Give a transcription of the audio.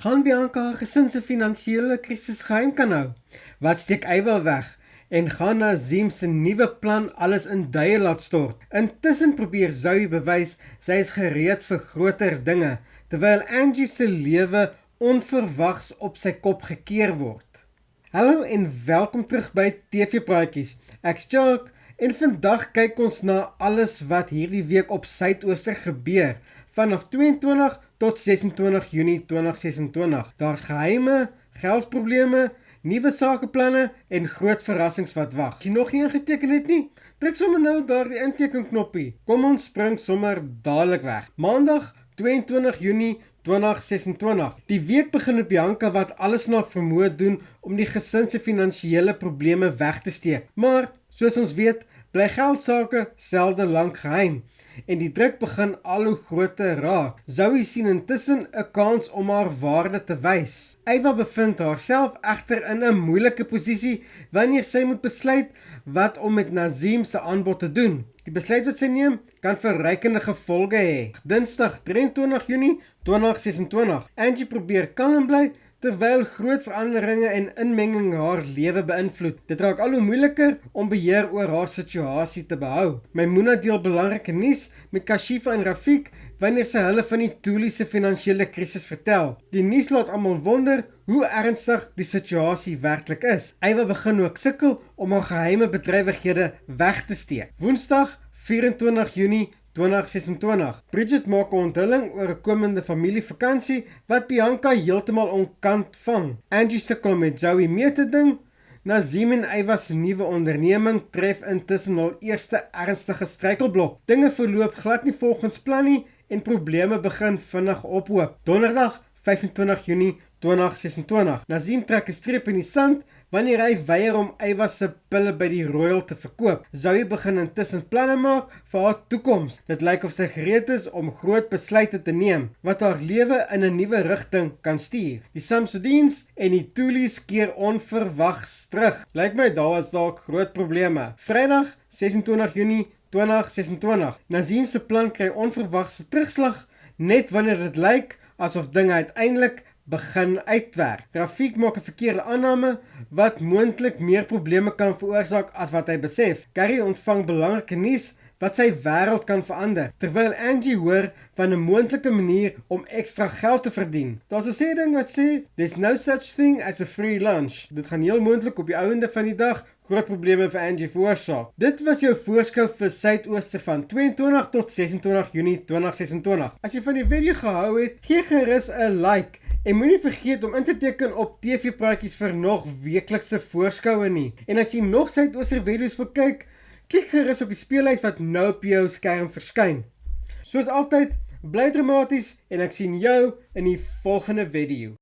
Gaan Bianca haar gesin se finansiële krisis geheim kan hou? Wat steek Eywa weg? En gaan Nazim se nuwe plan alles in duie laat stort? Intussen probeer Zoe bewys sy is gereed vir groter dinge, terwyl Angie se lewe onverwags op sy kop gekeer word. Hallo en welkom terug by TV Praatjies. Ek's Jacques en vandag kyk ons na alles wat hierdie week op Suidooster gebeur, vanaf 22 tot 26 Junie 2026. Daar's geheime, geldprobleme, nuwe sakeplanne en groot verrassings wat wag. As jy nog nie ingeteken het nie, druk sommer nou daar die intekenknoppie. Kom ons spring sommer dadelik weg. Maandag 22 Junie 2026. Die week begin met Bianca wat alles na vermoë doen om die gesin se finansiële probleme weg te steek. Maar soos ons weet, bly geldsake selde lank geheim. En die druk begin al hoe groter raak. Zoe sien intussen 'n kans om haar waarde te wys. Eywa bevind haarself egter in 'n moeilike posisie wanneer sy moet besluit wat om met Nazim se aanbod te doen. Die besluit wat sy neem kan verrykende gevolge hê. Dinsdag 23 Junie 2026. Angie probeer kalm bly terwyl groot veranderinge en inmenging haar lewe beïnvloed. Dit raak al hoe moeiliker om beheer oor haar situasie te behou. Maimouna deel belangrike nuus met Kashifa en Rafiq wanneer sy hulle van die Tuli se finansiële krisis vertel. Die nuus laat almal wonder hoe ernstig die situasie werklik is. Eywa begin ook sukkel om haar geheime bedrywighede weg te steek. Woensdag 24 Junie 2026. Bridget maak 'n onthulling oor 'n komende familievakansie wat Bianca heeltemal onkant vang. Angie sukkel met Zoe mee te ding. Nazim en Eywa se nuwe onderneming tref intussen hul eerste ernstige struikelblok. Dinge verloop glad nie volgens plan nie en probleme begin vinnig ophoop. Donderdag 25 Junie 2026. Nazim trek 'n streep in die sand wanneer hy weier om Eywa se pille by die Royal te verkoop. Zoe begin intussen planne maak vir haar toekoms. Dit lyk of sy gereed is om groot besluite te neem wat haar lewe in 'n nuwe rigting kan stuur. Die Samsudins en die Tulis keer onverwags terug. Lyk my daar was dalk groot probleme. Vrydag 26 Junie 2026. Nazim se plan kry onverwagse terugslag net wanneer dit lyk asof dinge uiteindelik begin uitwerk. Rafiq maak 'n verkeerde aanname wat moontlik meer probleme kan veroorsaak as wat hy besef. Carrie ontvang belangrike nuus wat sy wêreld kan verander, terwyl Angie hoor van 'n moontlike manier om ekstra geld te verdien. Daar's 'n sê-ding wat sê, "There's no such thing as a free lunch." Dit gaan heel moontlik op die einde van die dag groot probleme vir Angie veroorsaak. Dit was jou voorskou vir Suidooster van 22 tot 26 Junie 2026. As jy van die video gehou het, gee gerus 'n like. En moenie vergeet om in te teken op TV Praatjies vir nog weeklikse voorskoue nie. En as jy nog Suidooster video's wil kyk, klik gerus op die speellys wat nou op jou skerm verskyn. Soos altyd, bly dramaties en ek sien jou in die volgende video.